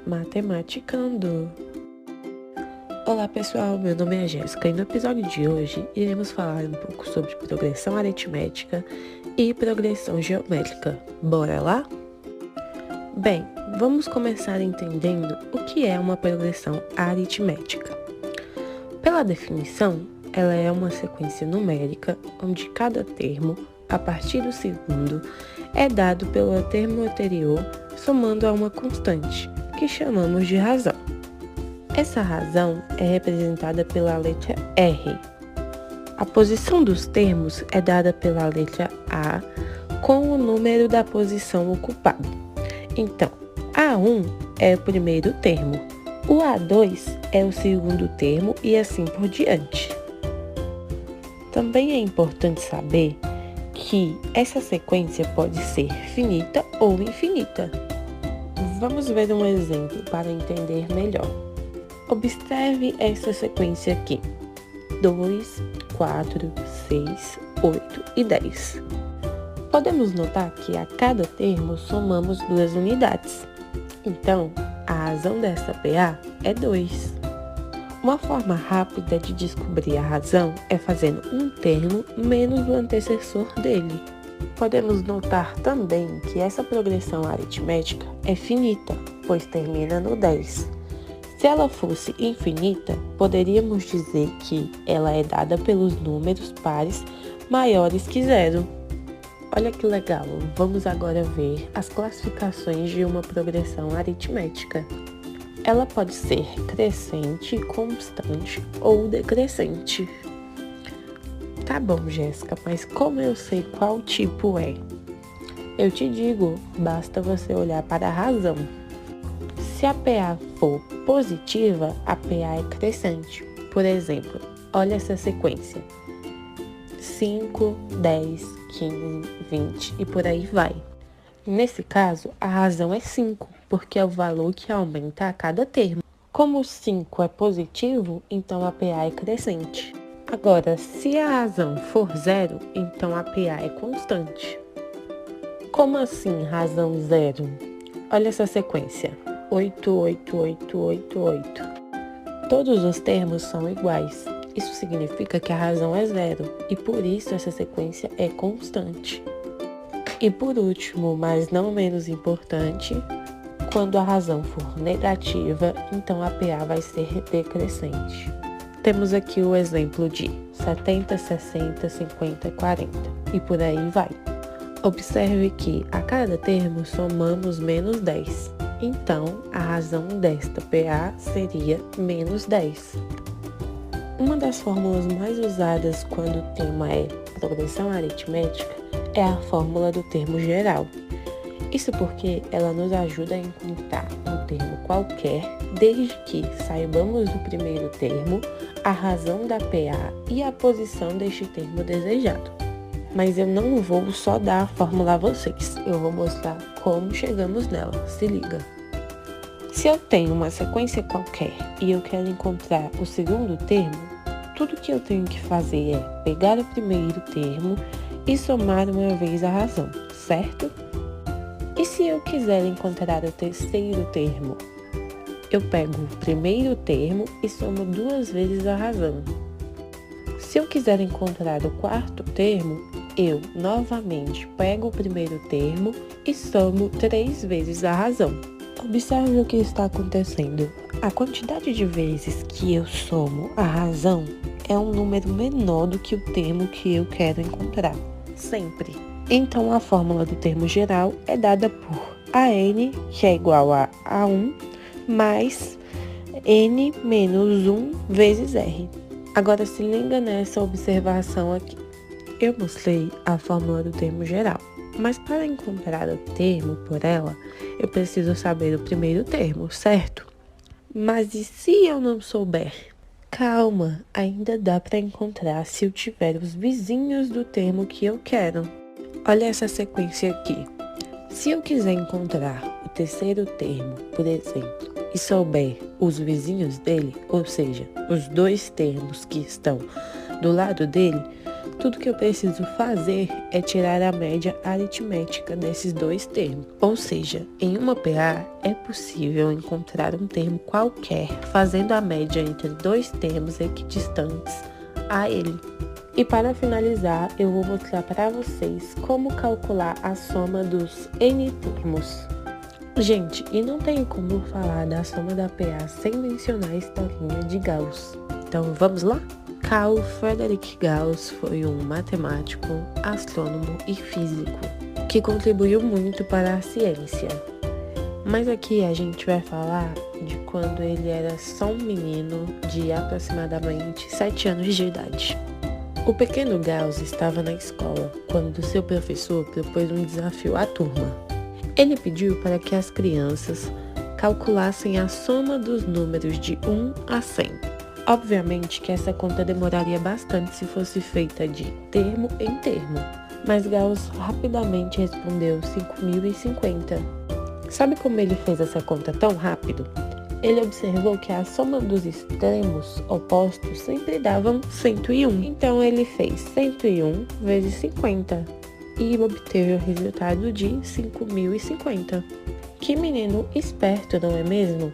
Matematicando! Olá pessoal, meu nome é Jéssica e no episódio de hoje iremos falar um pouco sobre progressão aritmética e progressão geométrica. Bora lá? Bem, vamos começar entendendo o que é uma progressão aritmética. Pela definição, ela é uma sequência numérica onde cada termo, a partir do segundo, é dado pelo termo anterior somando a uma constante, que chamamos de razão. Essa razão é representada pela letra R. A posição dos termos é dada pela letra A com o número da posição ocupada. Então, A1 é o primeiro termo, o A2 é o segundo termo e assim por diante. Também é importante saber que essa sequência pode ser finita ou infinita. Vamos ver um exemplo para entender melhor. Observe essa sequência aqui: 2, 4, 6, 8 e 10. Podemos notar que a cada termo somamos 2 unidades. Então, a razão dessa PA é 2. Uma forma rápida de descobrir a razão é fazendo um termo menos o antecessor dele. Podemos notar também que essa progressão aritmética é finita, pois termina no 10. Se ela fosse infinita, poderíamos dizer que ela é dada pelos números pares maiores que 0. Olha que legal! Vamos agora ver as classificações de uma progressão aritmética. Ela pode ser crescente, constante ou decrescente. Tá bom, Jéssica, mas como eu sei qual tipo é? Eu te digo, basta você olhar para a razão. Se a PA for positiva, a PA é crescente. Por exemplo, olha essa sequência: 5, 10, 15, 20 e por aí vai. Nesse caso, a razão é 5, porque é o valor que aumenta a cada termo. Como o 5 é positivo, então a PA é crescente. Agora, se a razão for 0, então a PA é constante. Como assim razão 0? Olha essa sequência: 8, 8, 8, 8, 8. Todos os termos são iguais. Isso significa que a razão é 0 e por isso essa sequência é constante. E por último, mas não menos importante, quando a razão for negativa, então a PA vai ser decrescente. Temos aqui o exemplo de 70, 60, 50, 40 e por aí vai. Observe que a cada termo somamos menos 10. Então, a razão desta PA seria menos 10. Uma das fórmulas mais usadas quando o tema é progressão aritmética é a fórmula do termo geral. Isso porque ela nos ajuda a encontrar um termo qualquer, desde que saibamos do primeiro termo, a razão da PA e a posição deste termo desejado. Mas eu não vou só dar a fórmula a vocês, eu vou mostrar como chegamos nela, se liga. Se eu tenho uma sequência qualquer e eu quero encontrar o segundo termo, tudo que eu tenho que fazer é pegar o primeiro termo e somar uma vez a razão, certo? E se eu quiser encontrar o terceiro termo? Eu pego o primeiro termo e somo 2 vezes a razão. Se eu quiser encontrar o quarto termo, eu novamente pego o primeiro termo e somo 3 vezes a razão. Observe o que está acontecendo. A quantidade de vezes que eu somo a razão é um número menor do que o termo que eu quero encontrar, sempre. Então, a fórmula do termo geral é dada por AN, que é igual a A1, mais N menos 1 vezes R. Agora, se liga nessa observação aqui. Eu mostrei a fórmula do termo geral, mas para encontrar o termo por ela, eu preciso saber o primeiro termo, certo? Mas e se eu não souber? Calma, ainda dá para encontrar se eu tiver os vizinhos do termo que eu quero. Olha essa sequência aqui. Se eu quiser encontrar o terceiro termo, por exemplo, e souber os vizinhos dele, ou seja, os 2 termos que estão do lado dele, Tudo que eu preciso fazer é tirar a média aritmética desses dois termos. Ou seja, em uma PA é possível encontrar um termo qualquer fazendo a média entre dois termos equidistantes a ele. E para finalizar, eu vou mostrar para vocês como calcular a soma dos N termos. Gente, e não tem como falar da soma da PA sem mencionar a historinha de Gauss. Então vamos lá? Carl Friedrich Gauss foi um matemático, astrônomo e físico que contribuiu muito para a ciência. Mas aqui a gente vai falar de quando ele era só um menino de aproximadamente 7 anos de idade. O pequeno Gauss estava na escola quando seu professor propôs um desafio à turma. Ele pediu para que as crianças calculassem a soma dos números de 1 a 100. Obviamente que essa conta demoraria bastante se fosse feita de termo em termo, mas Gauss rapidamente respondeu 5.050. Sabe como ele fez essa conta tão rápido? Ele observou que a soma dos extremos opostos sempre davam 101. Então ele fez 101 vezes 50 e obteve o resultado de 5.050. Que menino esperto, não é mesmo?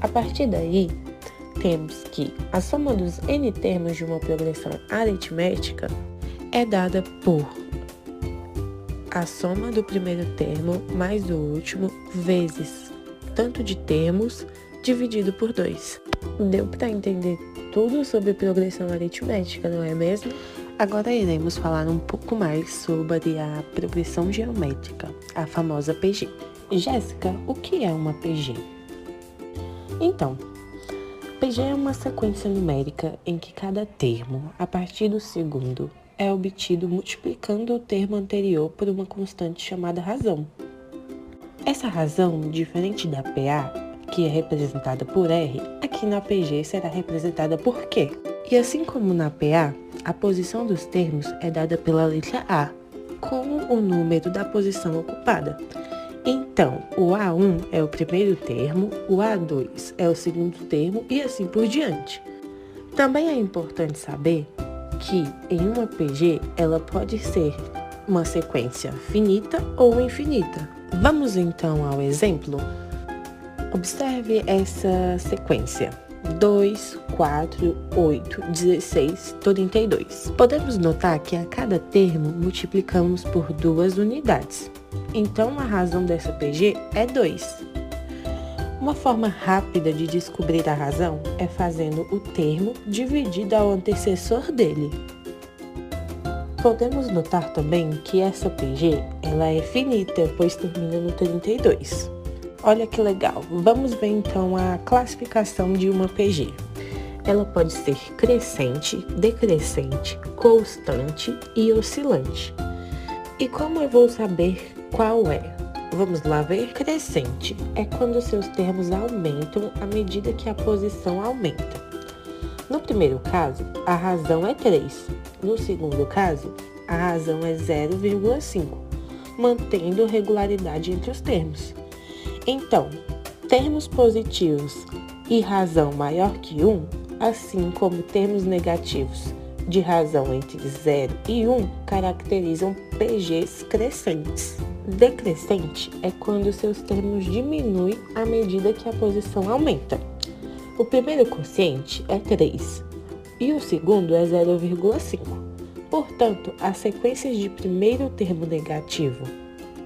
A partir daí, temos que a soma dos N termos de uma progressão aritmética é dada por a soma do primeiro termo mais do último vezes tanto de termos dividido por 2. Deu para entender tudo sobre progressão aritmética, não é mesmo? Agora iremos falar um pouco mais sobre a progressão geométrica, a famosa PG. Jéssica, o que é uma PG? Então, PG é uma sequência numérica em que cada termo, a partir do segundo, é obtido multiplicando o termo anterior por uma constante chamada razão. Essa razão, diferente da PA, que é representada por R, aqui na PG será representada por Q. E assim como na PA, a posição dos termos é dada pela letra A, com o número da posição ocupada. Então, o A1 é o primeiro termo, o A2 é o segundo termo e assim por diante. Também é importante saber que em uma PG ela pode ser uma sequência finita ou infinita. Vamos então ao exemplo? Observe essa sequência: 2, 4, 8, 16, 32. Podemos notar que a cada termo multiplicamos por 2 unidades. Então, a razão dessa PG é 2. Uma forma rápida de descobrir a razão é fazendo o termo dividido ao antecessor dele. Podemos notar também que essa PG ela é finita, pois termina no 32. Olha que legal! Vamos ver então a classificação de uma PG. Ela pode ser crescente, decrescente, constante e oscilante. E como eu vou saber qual é? Vamos lá ver. Crescente é quando seus termos aumentam à medida que a posição aumenta. No primeiro caso, a razão é 3. No segundo caso, a razão é 0,5, mantendo regularidade entre os termos. Então, termos positivos e razão maior que 1, assim como termos negativos de razão entre 0 e 1, caracterizam PGs crescentes. Decrescente é quando seus termos diminuem à medida que a posição aumenta. O primeiro quociente é 3 e o segundo é 0,5. Portanto, as sequências de primeiro termo negativo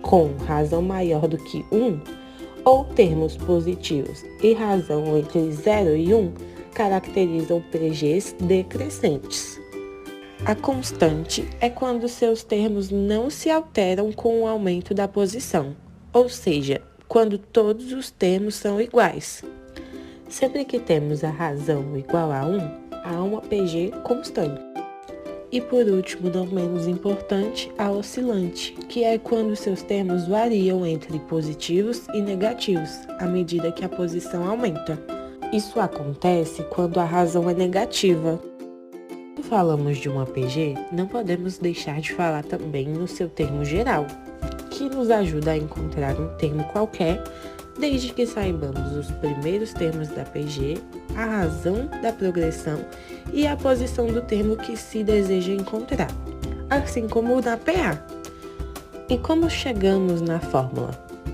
com razão maior do que 1 ou termos positivos e razão entre 0 e 1 caracterizam PGs decrescentes. A constante é quando seus termos não se alteram com o aumento da posição, ou seja, quando todos os termos são iguais. Sempre que temos a razão igual a 1, há uma PG constante. E por último, não menos importante, a oscilante, que é quando seus termos variam entre positivos e negativos, à medida que a posição aumenta. Isso acontece quando a razão é negativa. Quando falamos de uma PG, não podemos deixar de falar também no seu termo geral, que nos ajuda a encontrar um termo qualquer, desde que saibamos os primeiros termos da PG, a razão da progressão e a posição do termo que se deseja encontrar. assim como na PA. E como chegamos na fórmula?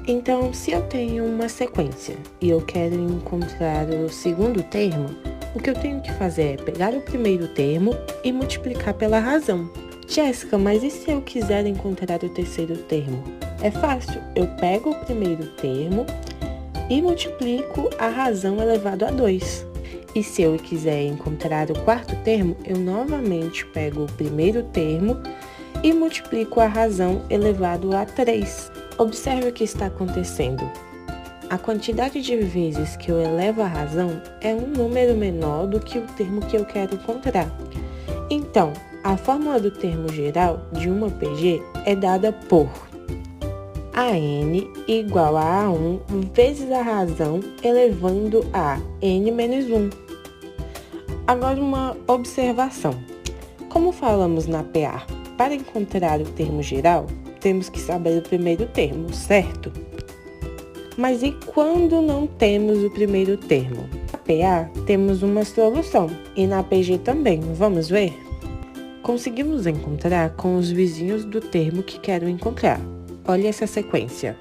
Então, se eu tenho uma sequência e eu quero encontrar o segundo termo, o que eu tenho que fazer é pegar o primeiro termo e multiplicar pela razão. Jéssica, mas e se eu quiser encontrar o terceiro termo? É fácil, eu pego o primeiro termo e multiplico a razão elevado a 2. E se eu quiser encontrar o quarto termo, eu novamente pego o primeiro termo e multiplico a razão elevado a 3. Observe o que está acontecendo. A quantidade de vezes que eu elevo a razão é um número menor do que o termo que eu quero encontrar. Então, a fórmula do termo geral de uma PG é dada por AN igual a A1 vezes a razão elevando a N menos 1. Agora uma observação. Como falamos na PA, para encontrar o termo geral, temos que saber o primeiro termo, certo? Mas e quando não temos o primeiro termo? Na PA temos uma solução e na PG também, vamos ver? Conseguimos encontrar com os vizinhos do termo que quero encontrar. Olha essa sequência.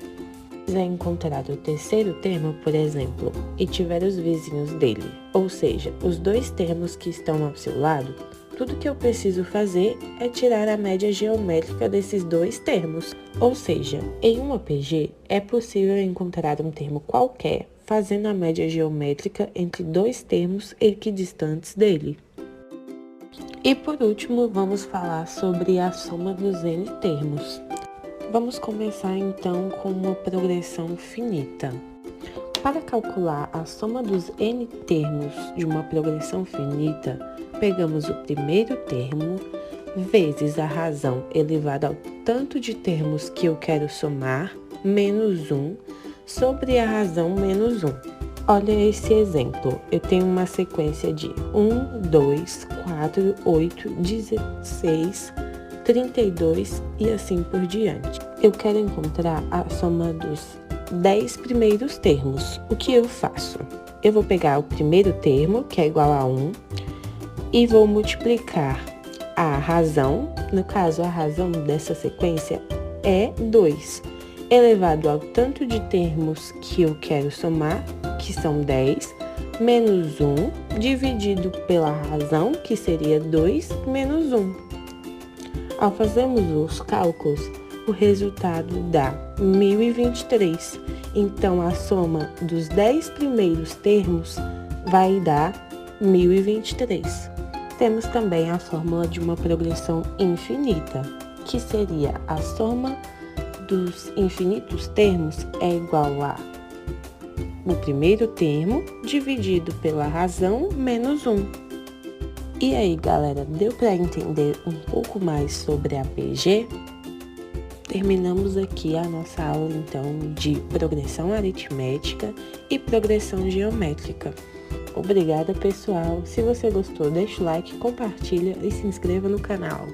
Se quiser encontrar o terceiro termo, por exemplo, e tiver os vizinhos dele, ou seja, os dois termos que estão ao seu lado, tudo que eu preciso fazer é tirar a média geométrica desses dois termos. Ou seja, em uma PG, é possível encontrar um termo qualquer fazendo a média geométrica entre dois termos equidistantes dele. E por último, vamos falar sobre a soma dos N termos. Vamos começar então com uma progressão finita. Para calcular a soma dos N termos de uma progressão finita, pegamos o primeiro termo vezes a razão elevada ao tanto de termos que eu quero somar, menos 1, sobre a razão menos 1. Olha esse exemplo. Eu tenho uma sequência de 1, 2, 4, 8, 16, 32 e assim por diante. Eu quero encontrar a soma dos 10 primeiros termos. O que eu faço? Eu vou pegar o primeiro termo, que é igual a 1, e vou multiplicar a razão, no caso a razão dessa sequência é 2, elevado ao tanto de termos que eu quero somar, que são 10, menos 1, dividido pela razão, que seria 2, menos 1. Ao fazermos os cálculos, o resultado dá 1023. Então, a soma dos 10 primeiros termos vai dar 1023. Temos também a fórmula de uma progressão infinita, que seria a soma dos infinitos termos é igual a o primeiro termo dividido pela razão menos 1. E aí, galera, deu para entender um pouco mais sobre a PG? Terminamos aqui a nossa aula, então, de progressão aritmética e progressão geométrica. Obrigada, pessoal. Se você gostou, deixa o like, compartilha e se inscreva no canal.